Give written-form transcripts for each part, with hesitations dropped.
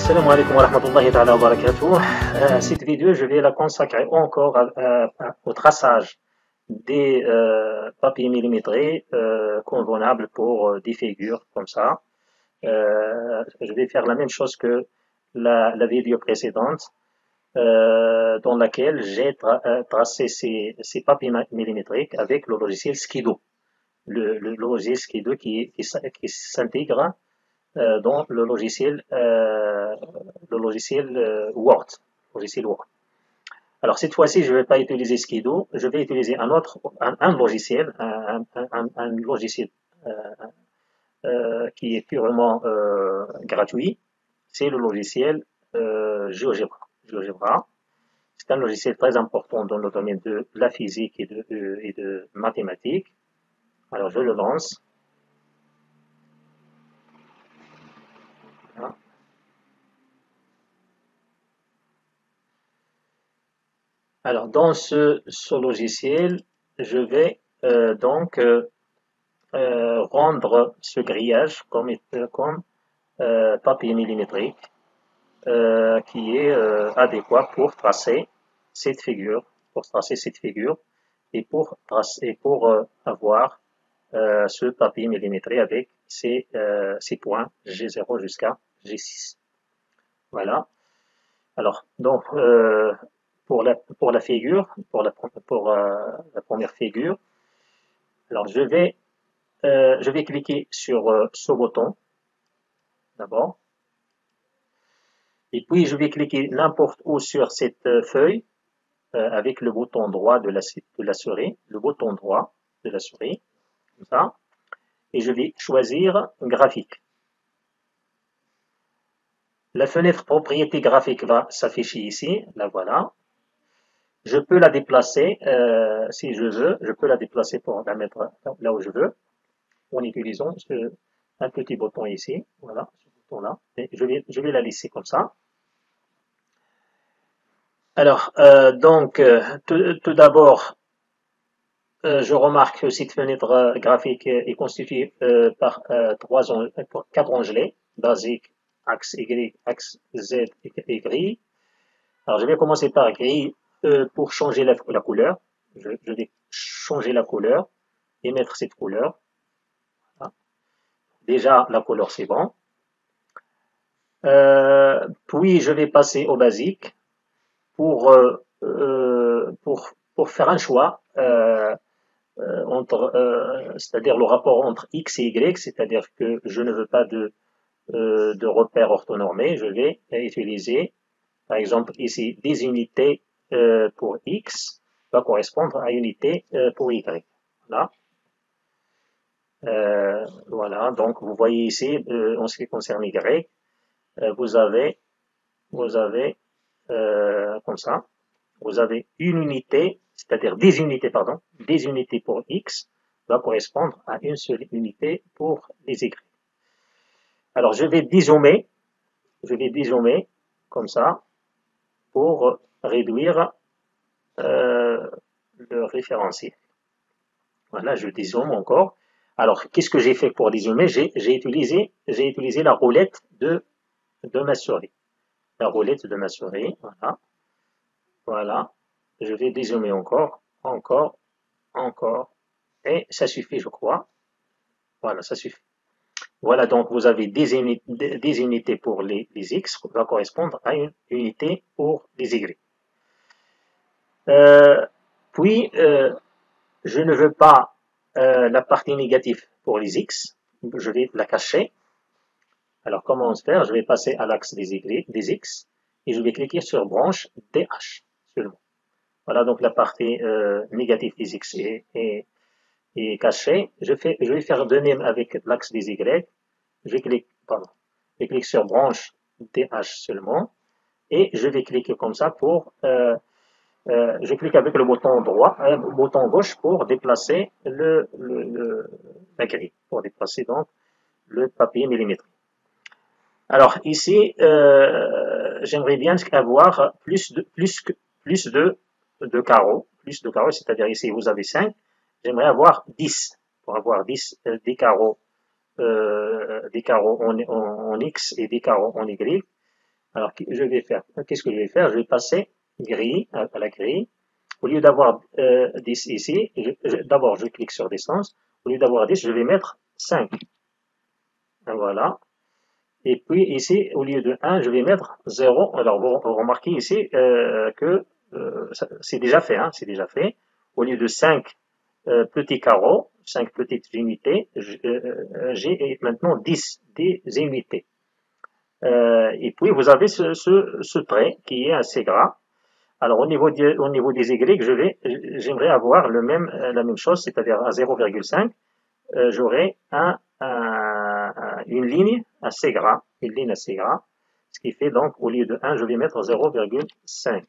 Assalamu alaikum wa rahmatullahi wa barakatuh. Cette vidéo, je vais la consacrer encore au traçage des papiers millimétrés convenables pour des figures comme ça. Je vais faire la même chose que la vidéo précédente dans laquelle j'ai tracé ces papiers millimétriques avec le logiciel Skido. Le logiciel Skido qui s'intègre dans le logiciel Word. Alors cette fois-ci, je ne vais pas utiliser Skido, je vais utiliser un logiciel, un logiciel qui est purement gratuit. C'est le logiciel GeoGebra. C'est un logiciel très important dans le domaine de la physique et de mathématiques. Alors je le lance. Voilà. Alors dans ce logiciel, je vais donc rendre ce grillage comme papier millimétrique qui est adéquat pour tracer cette figure, et pour avoir ce papier millimétré avec ces points G0 jusqu'à G6. Voilà. Alors donc pour la figure, pour la première figure, alors je vais cliquer sur ce bouton d'abord, et puis je vais cliquer n'importe où sur cette feuille avec le bouton droit de la souris, comme ça, et je vais choisir graphique. La fenêtre propriété graphique va s'afficher ici, la voilà. Je peux la déplacer si je veux, je peux la déplacer pour la mettre là où je veux, en utilisant un petit bouton ici, voilà, ce bouton-là, et je vais la laisser comme ça. Alors, tout d'abord, je remarque que cette fenêtre graphique est constituée par 4 onglets, basique, axe Y, axe Z et gris. Alors, je vais commencer par gris pour changer la couleur. Je vais changer la couleur et mettre cette couleur. Voilà. Déjà, la couleur, c'est bon. Puis, je vais passer au basique pour faire un choix c'est-à-dire le rapport entre X et Y, c'est-à-dire que je ne veux pas de repères orthonormés. Je vais utiliser, par exemple, ici, des unités pour X va correspondre à unité pour Y. Voilà. Voilà, donc vous voyez ici, en ce qui concerne Y, vous avez comme ça, vous avez une unité, c'est-à-dire des unités pour X va correspondre à une seule unité pour les Y. Alors je vais dézoomer comme ça pour réduire le référentiel. Voilà, je dézoome encore. Alors qu'est-ce que j'ai fait pour dézoomer? J'ai utilisé la roulette de ma souris. La roulette de ma souris, voilà. Voilà, je vais dézoomer encore, et ça suffit, je crois. Voilà, ça suffit. Voilà, donc vous avez des unités pour les X, qui va correspondre à une unité pour les Y. Puis, je ne veux pas la partie négative pour les X, je vais la cacher. Alors, comment se faire? Je vais passer à l'axe des X, et je vais cliquer sur branche DH seulement. Voilà, donc la partie négative des X est cachée. Je vais faire de même avec l'axe des Y. Je clique sur branche DH seulement. Et je vais cliquer comme ça pour... je clique avec le bouton bouton gauche pour déplacer la grille, pour déplacer donc le papier millimétrique. Alors ici, j'aimerais bien avoir plus de carreaux, c'est-à-dire ici vous avez 5, j'aimerais avoir 10, pour avoir 10 des carreaux en X et des carreaux en Y, Alors, je vais faire, qu'est-ce que je vais faire? Je vais passer grille à la grille. Au lieu d'avoir 10 ici, d'abord je clique sur distance. Au lieu d'avoir 10, je vais mettre 5. Voilà. Et puis ici, au lieu de 1, je vais mettre 0. Alors, vous remarquez ici que c'est déjà fait. Hein, c'est déjà fait. Au lieu de 5 petits carreaux, 5 petites unités, j'ai maintenant 10 unités. Et puis, vous avez ce trait qui est assez gras. Alors, au niveau des Y, j'aimerais avoir la même chose, c'est-à-dire à 0,5, j'aurai une ligne assez gras, ce qui fait donc, au lieu de 1, je vais mettre 0,5.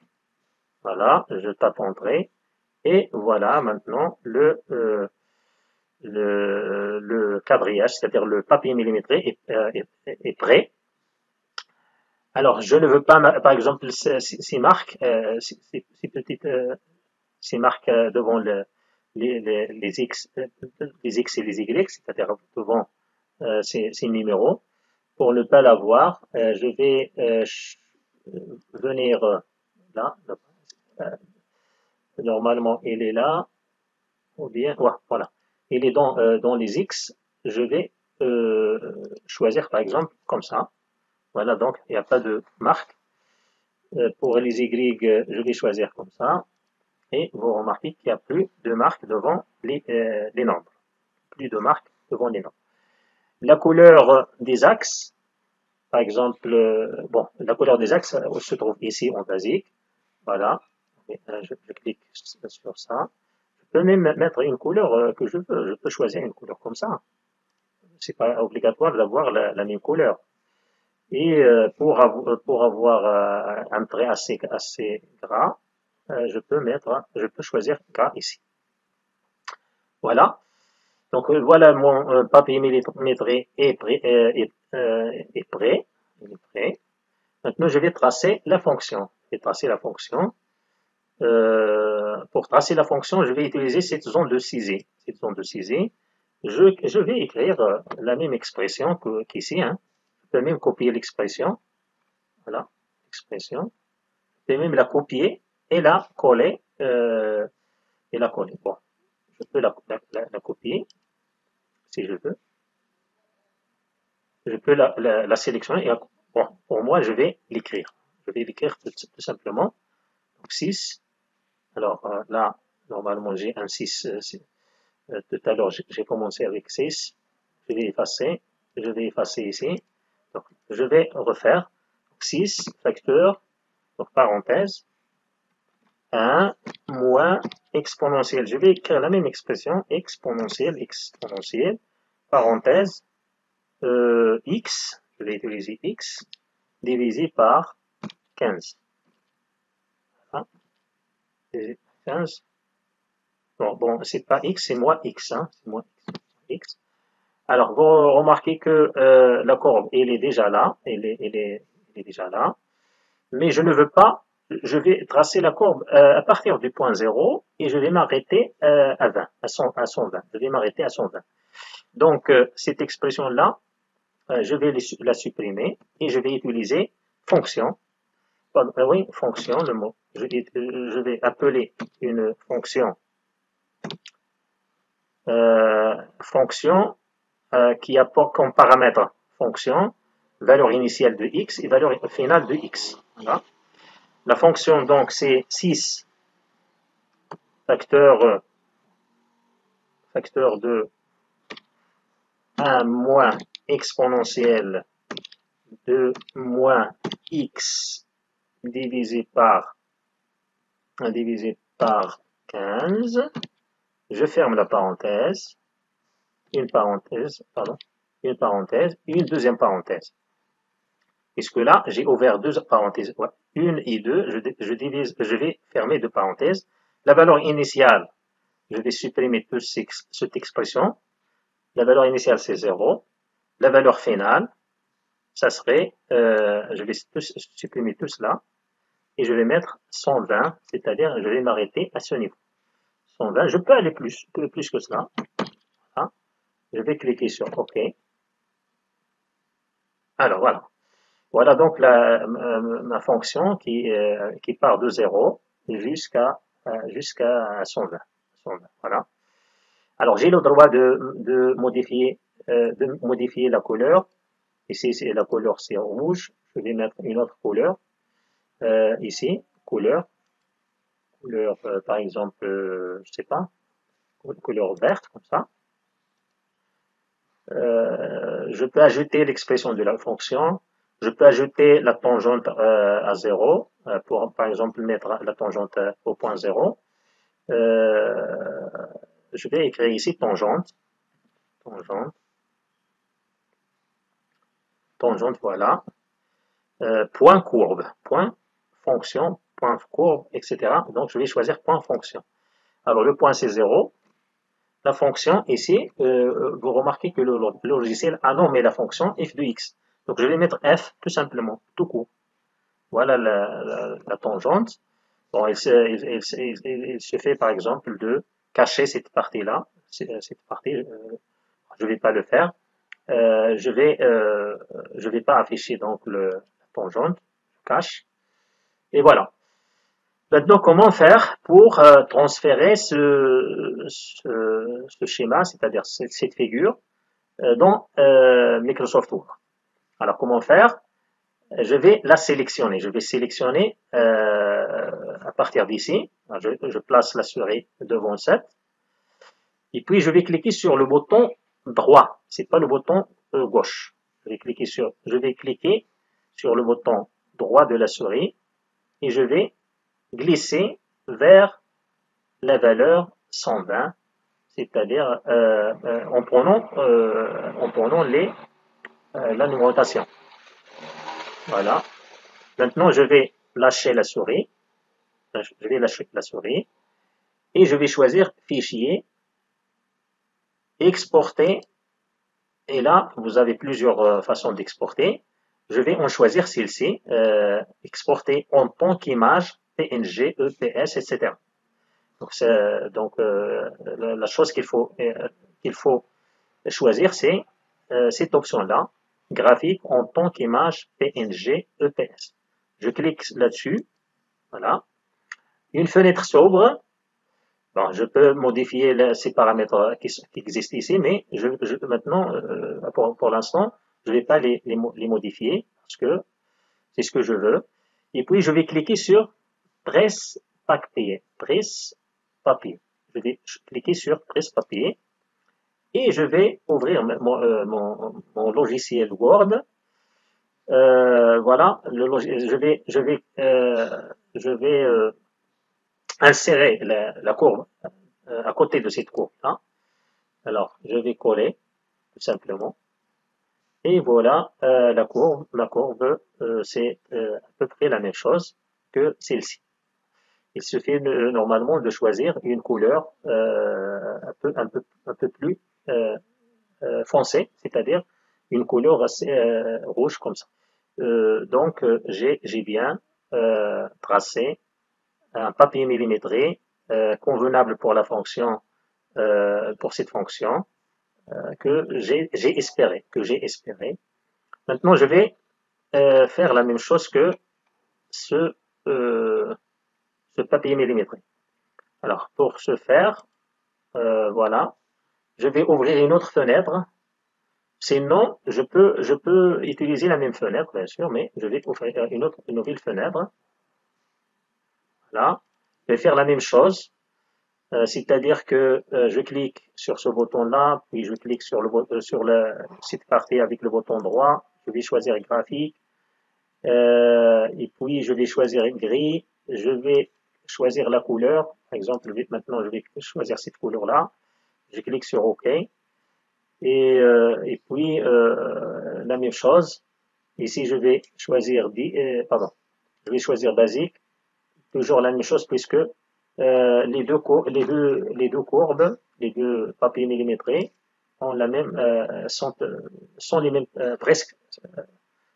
Voilà, je tape Entrée, et voilà maintenant le quadrillage, c'est-à-dire le papier millimétré est prêt. Alors, je ne veux pas, par exemple, ces marques, ces petites, ces marques devant les X, les X et les Y, c'est-à-dire devant ces numéros. Pour ne pas l'avoir, je vais venir là. Normalement, il est là, ou bien, ouais, voilà. Il est dans les X. Je vais choisir, par exemple, comme ça. Voilà, donc il n'y a pas de marque. Pour les Y, je vais choisir comme ça. Et vous remarquez qu'il n'y a plus de marque devant les nombres. Plus de marque devant les nombres. La couleur des axes, par exemple, bon, la couleur des axes se trouve ici en basique. Voilà. Et, je clique sur ça. Je peux même mettre une couleur que je veux. Je peux choisir une couleur comme ça. C'est pas obligatoire d'avoir la même couleur. Et pour avoir un trait assez gras, je peux choisir gras ici. Voilà. Donc voilà mon papier millimétré est prêt. Est prêt. Il est prêt. Maintenant, je vais tracer la fonction. Je vais tracer la fonction. Pour tracer la fonction, je vais utiliser cette zone de cisée. Cette zone de cisée. Je vais écrire la même expression qu'ici. Hein. Je peux même copier l'expression. Voilà, expression. Je peux même la copier et la coller. Bon, je peux la copier si je veux. Je peux la sélectionner. Et, bon, pour moi, je vais l'écrire. Je vais l'écrire tout simplement. Donc 6. Alors là, normalement, j'ai un 6. Tout à l'heure, j'ai commencé avec 6. Je vais effacer. Je vais effacer ici. Donc, je vais refaire. 6 facteur, donc parenthèse, 1 moins exponentielle. Je vais écrire la même expression, exponentielle, parenthèse, x, je vais utiliser x, divisé par 15. Voilà. 15. Bon, c'est pas x, c'est moins x. Hein, c'est moins x. Alors, vous remarquez que la courbe, elle est déjà là. Elle est déjà là. Mais je ne veux pas, je vais tracer la courbe à partir du point 0 et je vais m'arrêter à 20, à 120. Je vais m'arrêter à 120. Donc, cette expression-là, je vais la supprimer et je vais utiliser fonction. Oui, fonction, le mot. Je vais appeler une fonction qui a comme paramètre fonction, valeur initiale de x et valeur finale de x. Voilà. La fonction, donc, c'est 6 facteur de 1 moins exponentielle de moins x divisé par 15. Je ferme la parenthèse, une parenthèse, une deuxième parenthèse. Puisque là, j'ai ouvert deux parenthèses, une et deux, je vais fermer deux parenthèses. La valeur initiale, je vais supprimer cette expression. La valeur initiale, c'est 0. La valeur finale, ça serait, je vais supprimer tout cela, et je vais mettre 120, c'est-à-dire je vais m'arrêter à ce niveau. 120, je peux aller plus que cela. Voilà. Je vais cliquer sur OK. Alors voilà. Voilà donc ma fonction qui part de 0 jusqu'à 120. 120. Voilà. Alors j'ai le droit de modifier la couleur. Ici, la couleur c'est rouge. Je vais mettre une autre couleur. Ici, couleur, par exemple, je sais pas, couleur verte comme ça. Je peux ajouter l'expression de la fonction. Je peux ajouter la tangente à 0 pour, par exemple, mettre la tangente au point 0. Je vais écrire ici tangente, tangente, tangente, voilà. Point courbe, point fonction, point courbe, etc. Donc je vais choisir point fonction. Alors le point c'est 0. La fonction ici, vous remarquez que le logiciel a nommé la fonction f de x. Donc je vais mettre f tout simplement, tout court. Voilà la tangente. Bon, il se fait par exemple de cacher cette partie-là. Cette partie, je ne vais pas le faire. Je vais pas afficher donc la tangente, je cache. Et voilà. Maintenant, comment faire pour transférer ce schéma, c'est-à-dire cette figure, dans Microsoft Word? Alors, comment faire? Je vais la sélectionner. Je vais sélectionner à partir d'ici. Je place la souris devant 7. Et puis, je vais cliquer sur le bouton droit. C'est pas le bouton gauche. Je vais cliquer sur le bouton droit de la souris et je vais glisser vers la valeur 120, c'est-à-dire en prenant la numérotation. Voilà. Maintenant, je vais lâcher la souris. Je vais lâcher la souris et je vais choisir Fichier, Exporter. Et là, vous avez plusieurs façons d'exporter. Je vais en choisir celle-ci, exporter en tant qu'image, PNG, EPS, etc. Donc la chose qu'il faut choisir, c'est cette option-là, graphique en tant qu'image, PNG, EPS. Je clique là-dessus, voilà. Une fenêtre s'ouvre. Bon, je peux modifier ces paramètres qui existent ici, mais maintenant, pour l'instant, je ne vais pas les modifier parce que c'est ce que je veux. Et puis, je vais cliquer sur Presse papier. Presse papier. Je vais cliquer sur Presse papier et je vais ouvrir mon logiciel Word. Voilà, je vais insérer la courbe à côté de cette courbe-là. Alors, je vais coller, tout simplement. Et voilà, la courbe, c'est à peu près la même chose que celle-ci. Il suffit normalement de choisir une couleur un peu plus foncée, c'est-à-dire une couleur assez rouge comme ça. Donc, j'ai bien tracé un papier millimétré convenable pour la fonction, pour cette fonction que j'ai espéré. Maintenant, je vais faire la même chose que ce papier millimétré. Alors, pour ce faire, voilà, je vais ouvrir une autre fenêtre. Sinon, je peux utiliser la même fenêtre, bien sûr, mais je vais ouvrir une nouvelle fenêtre. Voilà, je vais faire la même chose. C'est-à-dire que je clique sur ce bouton-là, puis je clique sur cette partie avec le bouton droit, je vais choisir graphique, et puis je vais choisir gris, je vais choisir la couleur, par exemple, maintenant je vais choisir cette couleur-là, je clique sur OK, et puis la même chose, ici je vais choisir, je vais choisir basique, toujours la même chose puisque les deux courbes, les deux papiers millimétrés ont la même, sont les mêmes,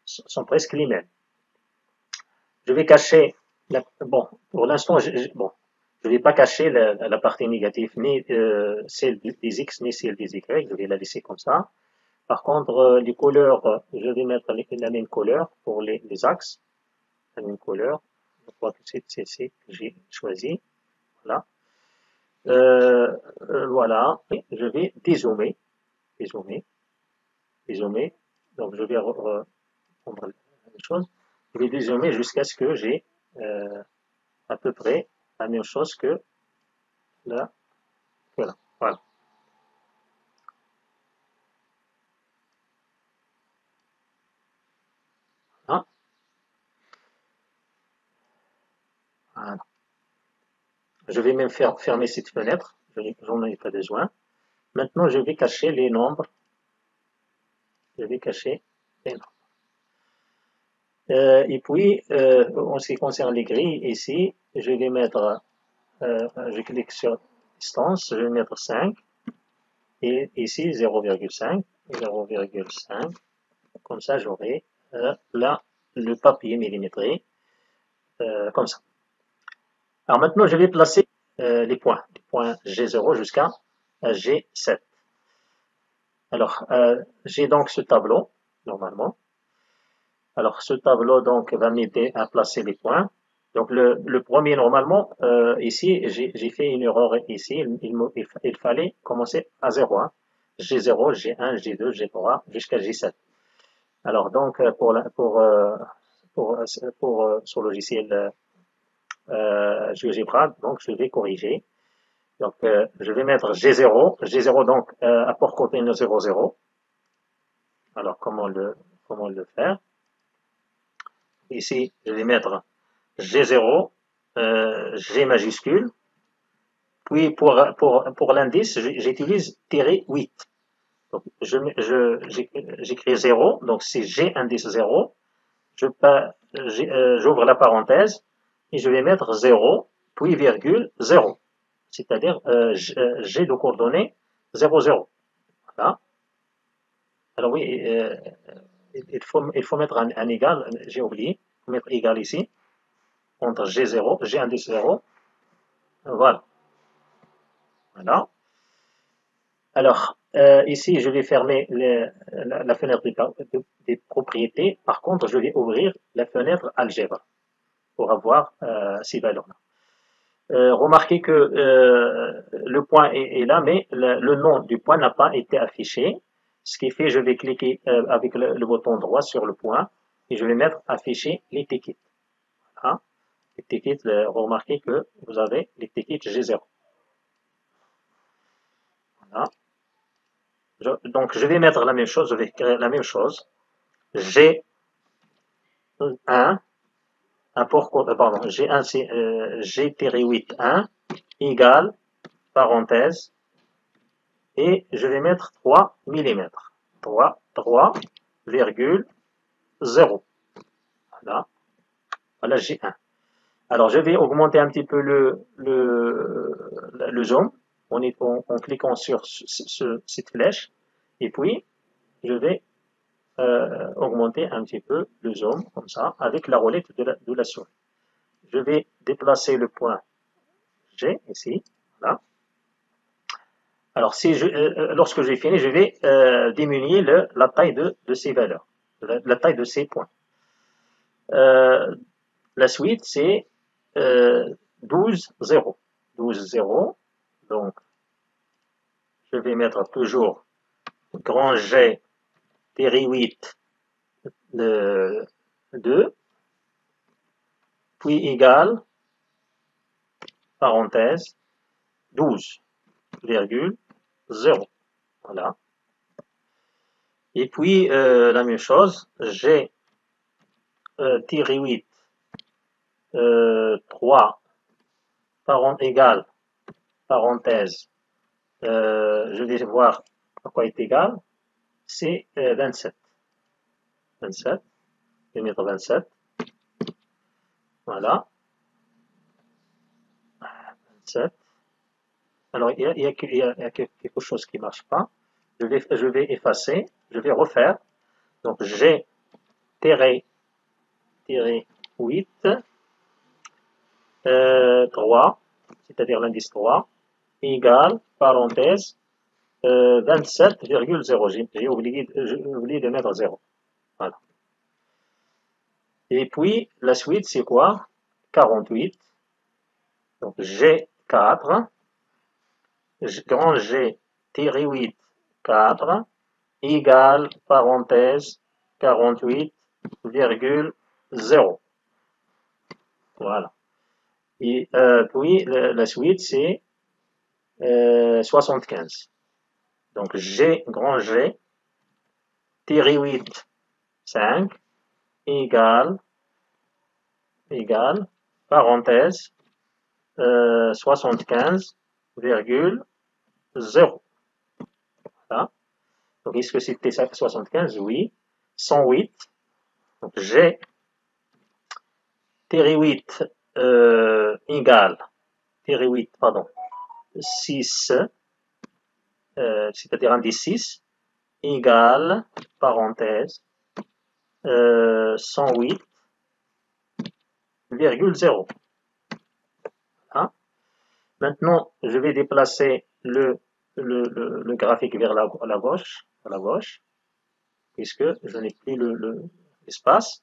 sont presque les mêmes. Je vais cacher, bon, pour l'instant, bon, je vais pas cacher la partie négative, ni celle des x, ni celle des y, je vais la laisser comme ça. Par contre, les couleurs, je vais mettre la même couleur pour les axes. La même couleur. Je crois que c'est celle que j'ai choisi. Voilà. Voilà. Et je vais dézoomer. Dézoomer. Dézoomer. Donc, je vais prendre la même chose. Je vais dézoomer jusqu'à ce que j'ai à peu près la même chose que là. Voilà. Voilà. Hein. Voilà. Je vais même fermer cette fenêtre. J'en ai pas besoin. Maintenant, je vais cacher les nombres. Je vais cacher les nombres. Et puis, en ce qui concerne les grilles, ici, je vais mettre, je clique sur distance, je vais mettre 5. Et ici, 0,5. 0,5. Comme ça, j'aurai là le papier millimétré, comme ça. Alors maintenant, je vais placer les points G0 jusqu'à G7. Alors, j'ai donc ce tableau, normalement. Alors, ce tableau donc va m'aider à placer les points. Donc, le premier, normalement, ici, j'ai fait une erreur ici. Il fallait commencer à 0. Hein. G0, G1, G2, G3, jusqu'à G7. Alors, donc, sur le logiciel GeoGebra, donc, je vais corriger. Donc, je vais mettre G0. G0, donc, apport coordonnées 0, 0. Alors, comment le faire? Ici, je vais mettre G0, G majuscule. Puis, pour l'indice, j'utilise -8. Donc, j'écris 0. Donc, c'est G indice 0. J'ouvre la parenthèse et je vais mettre 0, puis virgule 0. C'est-à-dire G de coordonnées 0, 0. Voilà. Alors oui, il faut mettre un égal, j'ai oublié, il faut mettre égal ici, entre G0, G indice 0, voilà. Voilà. Alors, ici, je vais fermer la fenêtre des propriétés. Par contre, je vais ouvrir la fenêtre algèbre pour avoir ces valeurs-là. Remarquez que le point est là, mais le nom du point n'a pas été affiché. Ce qui fait, je vais cliquer avec le bouton droit sur le point et je vais mettre afficher les tickets. Voilà. Les tickets, remarquez que vous avez les tickets G0. Voilà. Donc, je vais mettre la même chose, je vais créer la même chose. G1, pardon, G1, c'est G-8, 1, égale, parenthèse, et je vais mettre 3 mm. 3,0. Voilà. Voilà G1. Alors, je vais augmenter un petit peu le zoom en cliquant sur cette flèche. Et puis, je vais augmenter un petit peu le zoom, comme ça, avec la roulette de la souris. Je vais déplacer le point G, ici. Voilà. Alors, lorsque j'ai fini, je vais diminuer la taille de ces valeurs, la taille de ces points. La suite, c'est 12, 0. 12, 0. Donc, je vais mettre toujours grand G, 8, 2, puis égal, parenthèse, 12,0. Voilà. Et puis, la même chose, G, 8, 3, égal, parenthèse, je vais voir à quoi est égal, c'est 27. 27, je vais mettre 27. Voilà. 27. Alors, il y a quelque chose qui ne marche pas. Je vais effacer, je vais refaire. Donc, G, 8, 3, c'est-à-dire l'indice 3, égale, parenthèse, 27,0. J'ai oublié de mettre 0. Voilà. Et puis, la suite, c'est quoi? 48. Donc, G4, grand G, tiré 8, 4, égale, parenthèse, 48,0. Voilà. Et puis, la suite, c'est 75. Donc, G, grand G, tiré 8, 5, égale, parenthèse, 75,0. Voilà. Donc, est-ce que c'était 75? Oui. 108. Donc, G, tiré 8, égale, tiré 8, pardon, 6, c'est-à-dire indice 6, égale, parenthèse, 108,0. Hein? Maintenant, je vais déplacer le graphique vers la gauche, à la gauche, puisque je n'ai plus l'espace.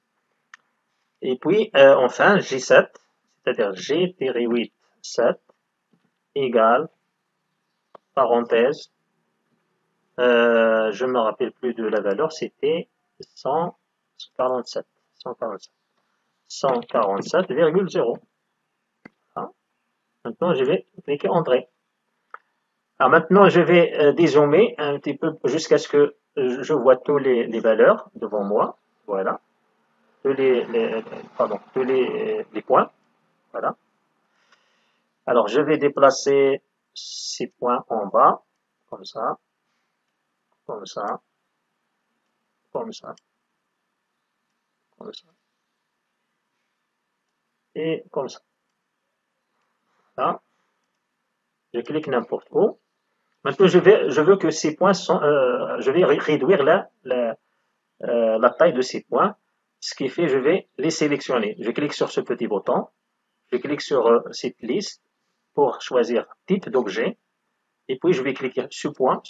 Et puis, enfin, J7, c'est-à-dire G-8, 7, égale, parenthèse, je ne me rappelle plus de la valeur, c'était 147, 147,0. Hein? Maintenant, je vais cliquer Entrée. Alors maintenant, je vais dézoomer un petit peu jusqu'à ce que je vois tous les valeurs devant moi. Voilà. Tous les points. Voilà. Alors, je vais déplacer ces points en bas, comme ça, comme ça, comme ça, comme ça, et comme ça. Là, je clique n'importe où. Maintenant, je veux que ces points sont, je vais réduire la taille de ces points, ce qui fait, je vais les sélectionner. Je clique sur ce petit bouton, je clique sur cette liste pour choisir type d'objet, et puis je vais cliquer sur point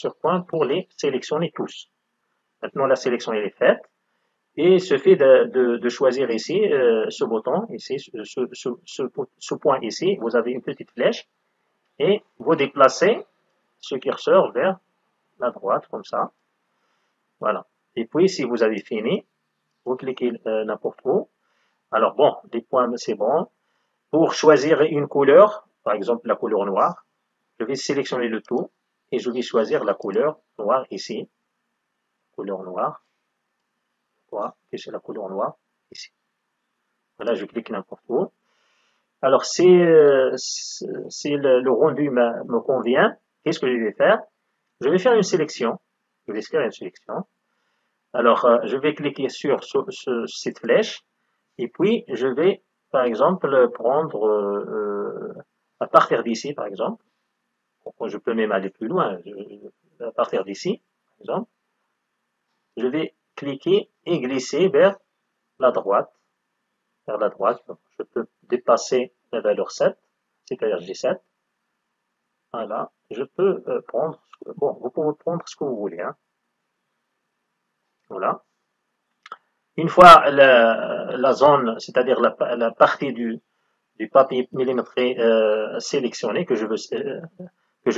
pour les sélectionner tous. Maintenant, la sélection est faite, et il suffit de choisir ici ce bouton, ici, ce point ici, vous avez une petite flèche, et vous déplacez ce curseur vers la droite, comme ça. Voilà. Et puis, si vous avez fini, vous cliquez n'importe où. Alors bon, des points, c'est bon. Pour choisir une couleur, par exemple la couleur noire, je vais sélectionner le tout et je vais choisir la couleur noire ici. Couleur noire. Voilà, et c'est la couleur noire ici. Voilà, je clique n'importe où. Alors, si le rendu me convient, qu'est-ce que je vais faire? Je vais faire une sélection. Je vais faire une sélection. Alors, je vais cliquer sur cette flèche et puis je vais, par exemple, prendre à partir d'ici, par exemple. Je peux même aller plus loin. À partir d'ici, par exemple, je vais cliquer et glisser vers la droite. Vers la droite, je peux dépasser la valeur 7, c'est-à-dire G7. Voilà, je peux prendre, bon, vous pouvez prendre ce que vous voulez. Hein. Voilà. Une fois la zone, c'est-à-dire la partie du papier millimétré sélectionné, que je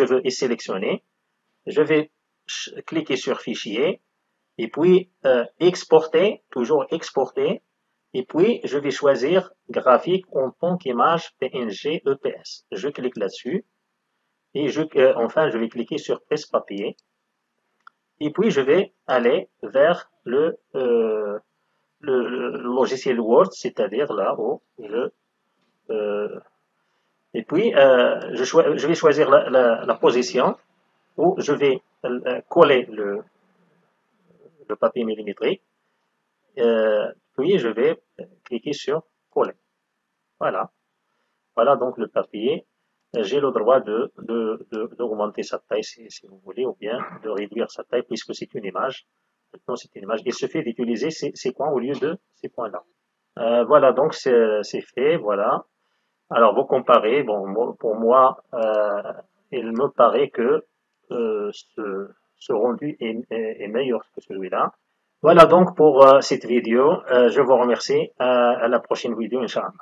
veux y sélectionner, je vais cliquer sur Fichier, et puis exporter, toujours exporter, et puis je vais choisir graphique en tant qu'image PNG EPS. Je clique là-dessus, et enfin je vais cliquer sur Presse papier, et puis je vais aller vers le logiciel Word, c'est-à-dire là-haut, et puis je vais choisir la position où je vais coller le papier millimétrique, puis je vais cliquer sur coller. Voilà. Voilà donc le papier. J'ai le droit d'augmenter sa taille si vous voulez, ou bien de réduire sa taille puisque c'est une image. Maintenant, c'est une image. Il suffit d'utiliser ces points au lieu de ces points-là. Voilà, donc c'est fait, voilà. Alors, vous comparez, bon, pour moi, il me paraît que ce rendu est meilleur que celui-là. Voilà donc pour cette vidéo. Je vous remercie. À la prochaine vidéo, Inch'Allah.